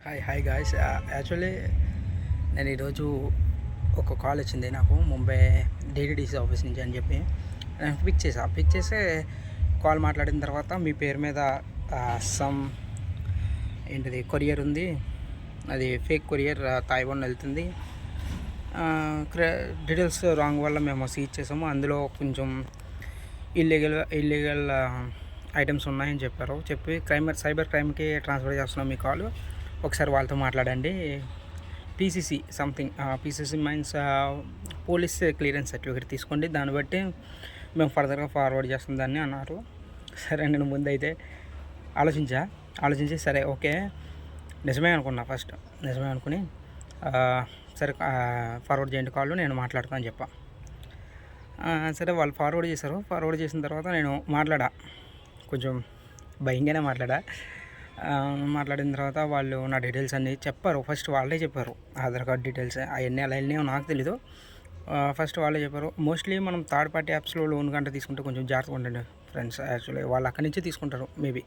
Hi guys. Actually నేను ఈరోజు ఒక కాల్ వచ్చింది నాకు ముంబై డీటీడీసీ ఆఫీస్ నుంచి అని చెప్పి నేను పిక్ చేసి కాల్ మాట్లాడిన తర్వాత మీ పేరు మీద సమ్ ఏంటిది కొరియర్ ఉంది, అది ఫేక్ కొరియర్ తైవాన్ వెళ్తుంది, డీటెయిల్స్ రాంగ్ వల్ల మేము సీజ్ చేసాము, అందులో కొంచెం ఇల్లీగల్ ఐటమ్స్ ఉన్నాయని చెప్పి సైబర్ క్రైమ్కి ట్రాన్స్ఫర్ చేస్తున్నాం మీ కాల్, ఒకసారి వాళ్ళతో మాట్లాడండి. PCC something, PCC means police clearance certificate తీసుకోండి, దాన్ని బట్టి మేము ఫర్దర్గా ఫార్వర్డ్ చేస్తాం దాన్ని అన్నారు. సరే నేను ముందైతే ఆలోచించి సరే ఓకే నిజమే అనుకుని సరే ఫార్వర్డ్ చేయండి కాల్, నేను మాట్లాడతాను చెప్పా. సరే వాళ్ళు ఫార్వర్డ్ చేసిన తర్వాత నేను కొంచెం భయంగానే మాట్లాడిన తర్వాత వాళ్ళు నా డీటెయిల్స్ అన్నీ చెప్పారు. ఫస్ట్ వాళ్ళే చెప్పారు ఆధార్ కార్డ్ డీటెయిల్స్ అవన్నీ అలా వెళ్ళినాయో నాకు తెలీదు. ఫస్ట్ వాళ్ళే చెప్పారు. మోస్ట్లీ మనం థర్డ్ పార్టీ యాప్స్లో లోన్ కంటే తీసుకుంటే కొంచెం జాగ్రత్తగా ఉండండి ఫ్రెండ్స్. యాక్చువల్లీ వాళ్ళు అక్కడి నుంచే తీసుకుంటారు, మేబీ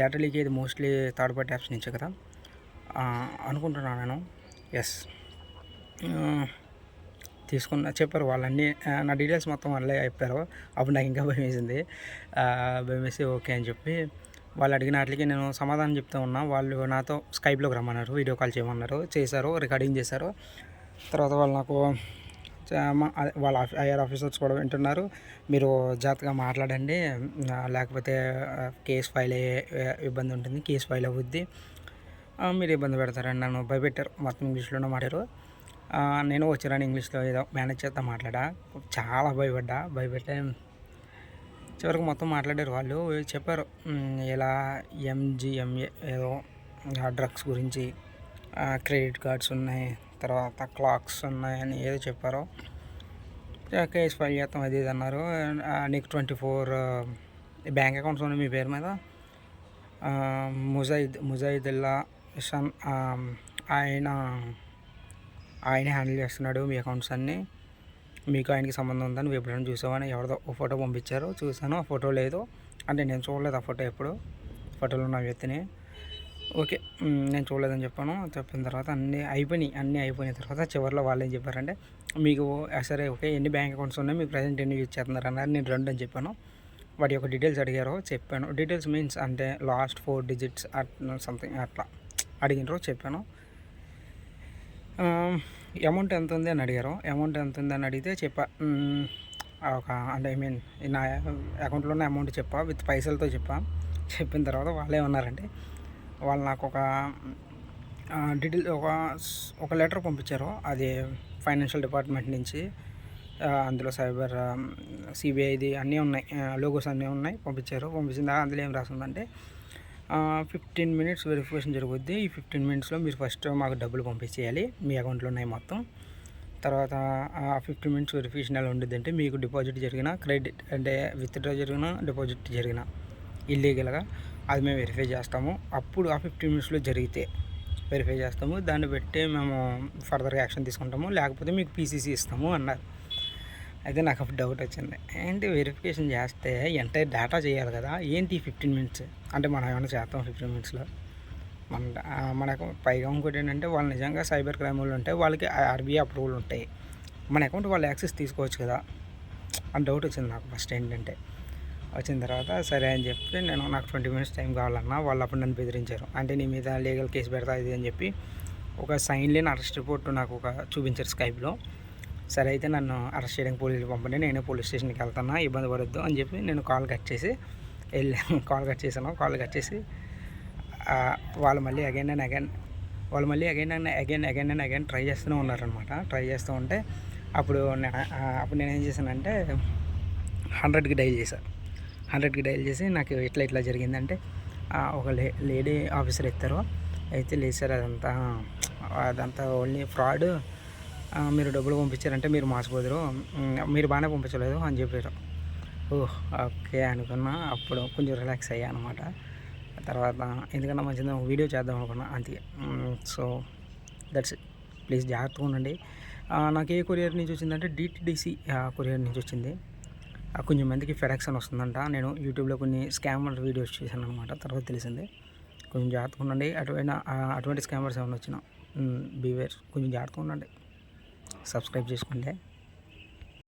డేటా లీక్ అయ్యేది మోస్ట్లీ థర్డ్ పార్టీ యాప్స్ నుంచే కదా అనుకుంటున్నాను నేను. ఎస్, చెప్పారు వాళ్ళన్నీ, నా డీటెయిల్స్ మొత్తం వాళ్ళే చెప్పారు. అప్పుడు నాకు ఇంకా భయం వేసి ఓకే అని చెప్పి వాళ్ళు అడిగిన వాటికి నేను సమాధానం చెప్తూ ఉన్నా. వాళ్ళు నాతో స్కైప్లోకి రమ్మన్నారు, వీడియో కాల్ చేయమన్నారు, చేశారు, రికార్డింగ్ చేశారు. తర్వాత వాళ్ళు నాకు వాళ్ళ ఐఆర్ ఆఫీసర్స్ కూడా వింటున్నారు, మీరు జాగ్రత్తగా మాట్లాడండి, లేకపోతే కేసు ఫైల్ అయ్యే ఇబ్బంది ఉంటుంది, కేసు ఫైల్ అవుద్ది, మీరు ఇబ్బంది పెడతారని నన్ను భయపెట్టారు. మొత్తం ఇంగ్లీష్లోనే మాట్లాడారు. నేను వచ్చారని ఇంగ్లీష్లో ఏదో మేనేజ్ చేస్తా చాలా భయపెట్టే చివరికి మొత్తం మాట్లాడారు. వాళ్ళు చెప్పారు ఇలా ఎంజిఎంఏ ఏదో డ్రగ్స్ గురించి, క్రెడిట్ కార్డ్స్ ఉన్నాయి, తర్వాత క్లాక్స్ ఉన్నాయని ఏదో చెప్పారు. కేసు ఫైల్ చేస్తాం అది ఇది అన్నారు. నీకు 24 బ్యాంక్ అకౌంట్స్ ఉన్నాయి మీ పేరు మీద, ముజాయిదుల్లా ఇషాన్ ఆయనే హ్యాండిల్ చేస్తున్నాడు మీ అకౌంట్స్ అన్నీ, మీకు ఆయనకి సంబంధం ఉందని నువ్వు ఎప్పుడైనా చూసావని ఎవరిదో ఒక ఫోటో పంపించారు. చూసాను, ఆ ఫోటో లేదు అంటే నేను చూడలేదు ఆ ఫోటో, ఫోటోలో ఉన్న వ్యక్తిని. ఓకే నేను చూడలేదని చెప్పిన తర్వాత అన్నీ అయిపోయిన తర్వాత చివరిలో వాళ్ళు ఏం చెప్పారంటే మీకు సరే ఓకే ఎన్ని బ్యాంక్ అకౌంట్స్ ఉన్నాయి, మీకు ప్రజెంట్ ఎన్ని యూజ్ చేస్తున్నారు అన్నారు. నేను 2 అని చెప్పాను. వాటి యొక్క డీటెయిల్స్ అడిగారు, చెప్పాను. డీటెయిల్స్ మీన్స్ అంటే లాస్ట్ 4 digits సంథింగ్ అట్లా అడిగినారు, చెప్పాను. అమౌంట్ ఎంత ఉంది అని అడిగారు. అమౌంట్ ఎంత ఉంది అని అడిగితే అంటే నా అకౌంట్లో ఉన్న అమౌంట్ విత్ పైసలతో చెప్పిన తర్వాత వాళ్ళు ఏమన్నారంటే వాళ్ళు నాకు డీటెయిల్ ఒక లెటర్ పంపించారు, అది ఫైనాన్షియల్ డిపార్ట్మెంట్ నుంచి. అందులో సైబర్ సిబిఐది అన్నీ ఉన్నాయి, లోగోస్ అన్నీ ఉన్నాయి. పంపించిన అందులో ఏం రాసిందంటే 15 minutes వెరిఫికేషన్ జరుగుద్ది. ఈ 15 minutesలో మీరు ఫస్ట్ మాకు డబ్బులు పంపించేయాలి, మీ అకౌంట్లో ఉన్నాయి మొత్తం. తర్వాత 15 minutes వెరిఫికేషన్ ఎలా ఉంటుంది అంటే మీకు డిపాజిట్ జరిగిన, క్రెడిట్ అంటే విత్డ్రా జరిగిన, డిపాజిట్ జరిగిన ఇల్లీగల్గా అది మేము వెరిఫై చేస్తాము. అప్పుడు ఆ 15 minutesలో జరిగితే వెరిఫై చేస్తాము, దాన్ని బట్టి మేము ఫర్దర్గా యాక్షన్ తీసుకుంటాము, లేకపోతే మీకు పీసీసీ ఇస్తాము అన్నారు. అయితే నాకు అప్పుడు డౌట్ వచ్చింది, ఏంటి వెరిఫికేషన్ చేస్తే ఎంటైర్ డేటా చేయాలి కదా, ఏంటి 15 minutes అంటే మనం ఏమైనా చేస్తాం 15 minutesలో? మనకు పైగా ఇంకోటి ఏంటంటే వాళ్ళు నిజంగా సైబర్ క్రైమ్ వాళ్ళు ఉంటే వాళ్ళకి ఆర్బీఐ అప్రూవల్ ఉంటాయి, మన అకౌంట్ వాళ్ళు యాక్సెస్ తీసుకోవచ్చు కదా అని డౌట్ వచ్చింది నాకు ఫస్ట్. వచ్చిన తర్వాత సరే అని చెప్పి నాకు 20 minutes టైం కావాలన్నా వాళ్ళు అప్పుడు నన్ను బెదిరించారు. అంటే నీ మీద లీగల్ కేసు పెడతా ఇది అని చెప్పి ఒక సైన్ లేని అరెస్ట్ రిపోర్ట్ నాకు చూపించారు స్కైప్లో. సరే అయితే నన్ను అరెస్ట్ చేయడానికి పోలీసులు పంపండి, నేనే పోలీస్ స్టేషన్కి వెళ్తున్నా, ఇబ్బంది పడొద్దు అని చెప్పి నేను కాల్ కట్ చేసి కాల్ కట్ చేసి వాళ్ళు మళ్ళీ అగైన్ అండ్ అగైన్ ట్రై చేస్తూనే ఉన్నారనమాట. ట్రై చేస్తూ ఉంటే అప్పుడు నేను ఏం చేశానంటే 100కి డైల్ చేసి నాకు ఇట్లా జరిగిందంటే ఒక లేడీ ఆఫీసర్ అయితే లేదు సార్ అదంతా ఓన్లీ ఫ్రాడ్, మీరు డబ్బులు పంపించారంటే మీరు మోసపోదురు, మీరు బాగానే పంపించలేదు అని చెప్పారు. ఓకే అనుకున్నా. అప్పుడు కొంచెం రిలాక్స్ అయ్యా అనమాట. తర్వాత ఎందుకన్నా మంచిది ఒక వీడియో చేద్దాం అనుకున్నా అంతే. So that's it. ప్లీజ్ జాగ్రత్తగా ఉండండి. నాకు ఏ కొరియర్ నుంచి వచ్చిందంటే డీటీడీసీ కొరియర్ నుంచి వచ్చింది. కొంచెం మందికి ఫెడెక్స్ అని వస్తుందంట. నేను యూట్యూబ్లో కొన్ని స్కామర్ వీడియోస్ చూశాను అనమాట, తర్వాత తెలిసింది. కొంచెం జాగ్రత్తగా ఉండండి. అటువంటి స్కామర్స్ ఏమైనా వచ్చినా బీవేర్, కొంచెం జాగ్రత్తగా ఉండండి. సబ్స్క్రైబ్ చేసుకోండి.